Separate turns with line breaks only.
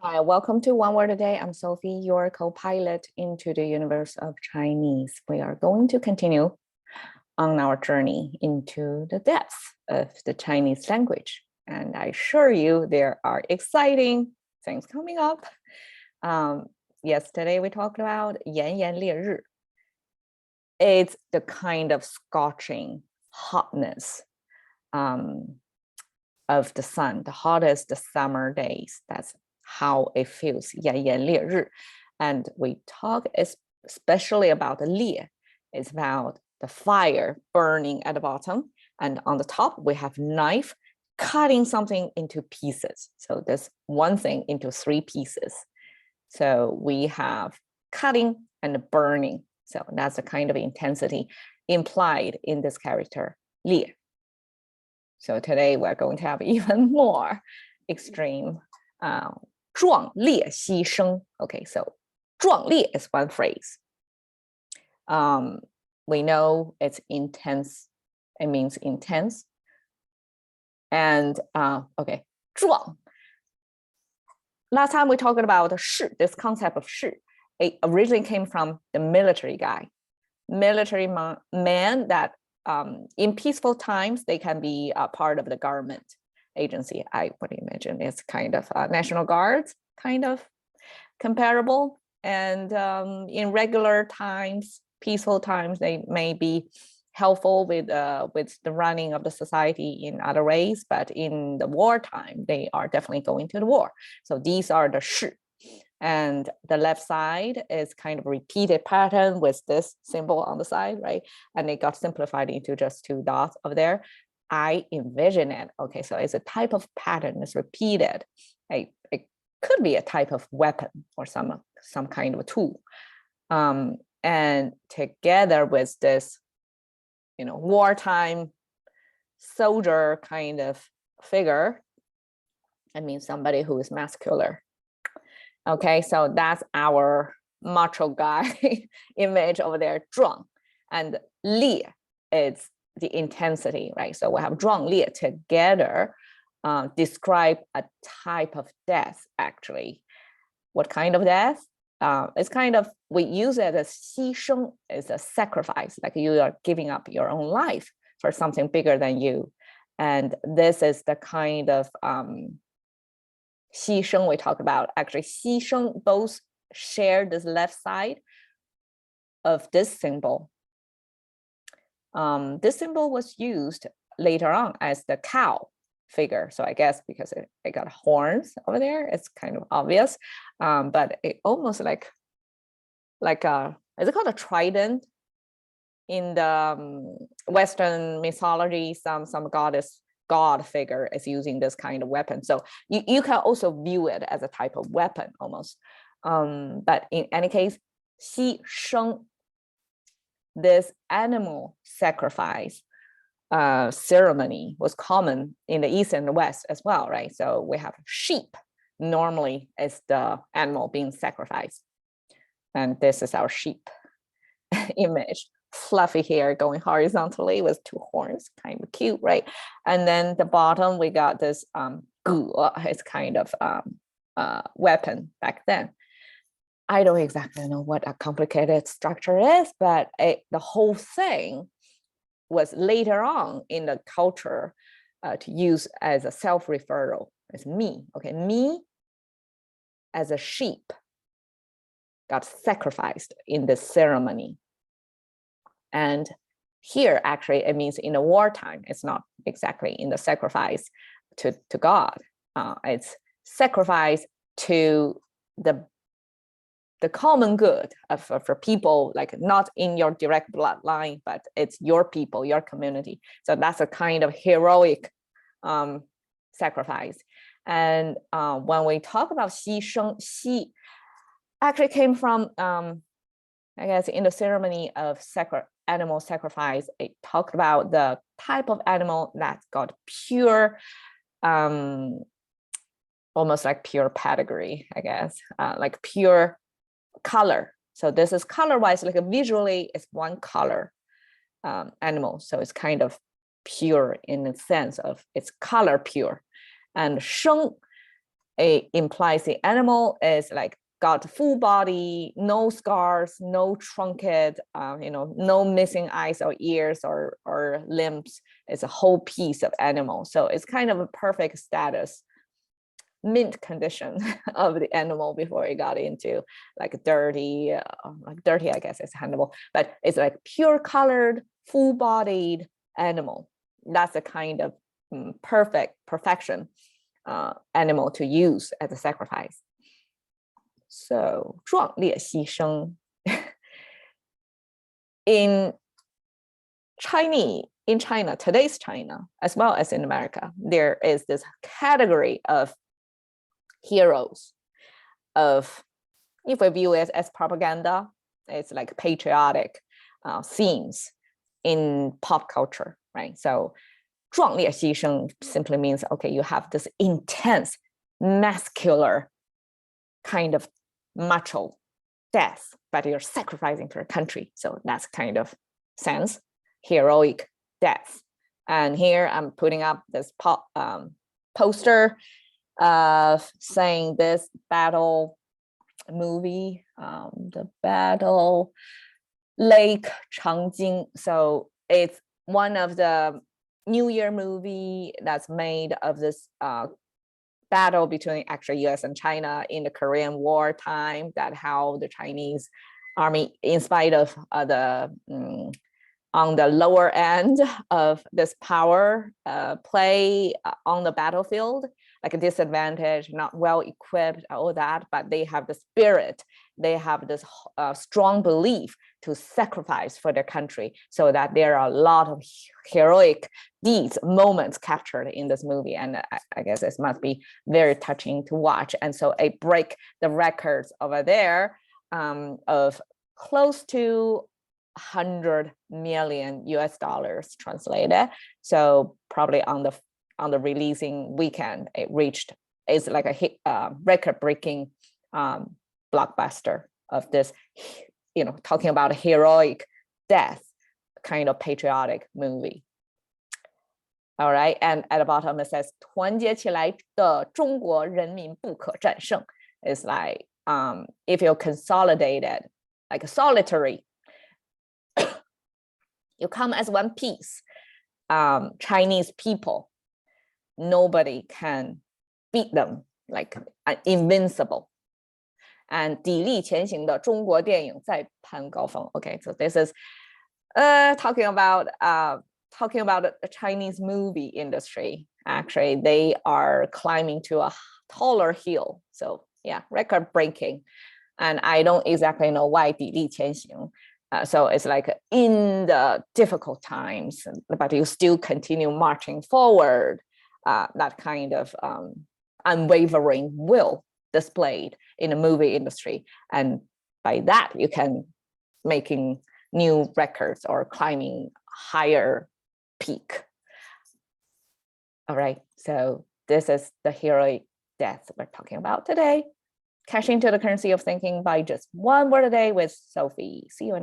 Hi, welcome to One Word a Day. I'm Sophie, your co-pilot into the universe of Chinese. We are going to continue on our journey into the depths of the Chinese language. And I assure you there are exciting things coming up. Yesterday we talked about 炎炎烈日. It's the kind of scorching hotness of the sun, the hottest summer days. That's how it feels, 炎炎烈日. And we talk especially about the 烈. It's about the fire burning at the bottom. And on the top, we have knife cutting something into pieces. So there's one thing into three pieces. So we have cutting and burning. So that's the kind of intensity implied in this character, 烈. So today we're going to have even more extreme 壮烈牺牲. Okay, so 壮烈 is one phrase. We know it's intense. It means intense. And okay, 壮. Last time we talked about 士, this concept of 士. It originally came from the military guy, military man that in peaceful times, they can be a part of the government agency. I would imagine it's kind of National Guards, kind of comparable. And in regular times, peaceful times, they may be helpful with the running of the society in other ways. But in the wartime, they are definitely going to the war. So these are the 士. And the left side is kind of a repeated pattern with this symbol on the side, right? And it got simplified into just two dots over there. I envision it. Okay, so it's a type of pattern that's repeated. It could be a type of weapon or some kind of a tool. And together with this, wartime soldier kind of figure, I mean somebody who is muscular. Okay, so that's our macho guy image over there, 壮. And 烈 is the intensity, right? So we have 壮烈 together describe a type of death, actually. What kind of death? It's kind of, we use it as 牺牲, is a sacrifice, like you are giving up your own life for something bigger than you. And this is the kind of 牺牲 we talk about. Actually, 牺牲 both share this left side of this symbol. This symbol was used later on as the cow figure. So I guess because it got horns over there, it's kind of obvious. But it almost like is it called a trident? In the Western mythology, some god figure is using this kind of weapon. So you can also view it as a type of weapon almost. But in any case, 牺牲, this animal sacrifice ceremony was common in the East and the West as well, right? So we have sheep, normally is the animal being sacrificed. And this is our sheep image. Fluffy hair going horizontally with two horns, kind of cute, right? And then the bottom, we got this 戈, it's kind of weapon back then. I don't exactly know what a complicated structure is, but the whole thing was later on in the culture to use as a self-referral. It's me, okay? Me as a sheep got sacrificed in this ceremony. And here, actually, it means in the wartime. It's not exactly in the sacrifice to God. It's sacrifice to the common good for people, like not in your direct bloodline, but it's your people, your community. So that's a kind of heroic sacrifice. And when we talk about 牺牲, 牺 actually came from, I guess, in the ceremony of animal sacrifice, it talked about the type of animal that's got pure, almost like pure pedigree, I guess, like pure color. So this is color-wise, like visually, it's one color animal. So it's kind of pure in the sense of it's color pure. And 生 it implies the animal is like got full body, no scars, no truncated, no missing eyes or ears or limbs. It's a whole piece of animal. So it's kind of a perfect status, mint condition of the animal before it got into like dirty, I guess it's handleable, but it's like pure colored, full bodied animal. That's a kind of perfection animal to use as a sacrifice. So 壮烈牺牲 in China, today's China, as well as in America, there is this category of heroes of, if we view it as propaganda, it's like patriotic scenes in pop culture, right? So 壮烈牺牲 simply means, okay, you have this intense, muscular kind of macho death, but you're sacrificing for a country. So that's kind of sense, heroic death. And here I'm putting up this poster of saying this battle movie, the battle Lake Changjing. So it's one of the New Year movie that's made of this battle between actually US and China in the Korean War time, that how the Chinese army, in spite of on the lower end of this power play on the battlefield, like a disadvantage, not well equipped, all that, but they have the spirit, they have this strong belief to sacrifice for their country, so that there are a lot of heroic deeds, moments captured in this movie. And I guess it must be very touching to watch. And so it break the records over there of close to $100 million US translated. So probably on the releasing weekend, it's like a hit, record-breaking blockbuster of this, talking about a heroic death kind of patriotic movie. All right, and at the bottom it says 团结起来的中国人民不可战胜. It's like if you're consolidated, like a solitary, you come as one piece, Chinese people, nobody can beat them, like invincible. And 砥砺前行的中国电影再攀高峰. Okay, so this is talking about the Chinese movie industry. Actually, they are climbing to a taller hill. So yeah, record breaking. And I don't exactly know why 砥砺前行. So it's like in the difficult times, but you still continue marching forward. That kind of unwavering will displayed in the movie industry. And by that, you can making new records or climbing higher peak. All right, so this is the heroic death we're talking about today. Cash into the currency of thinking by just one word a day with Sophie. See you in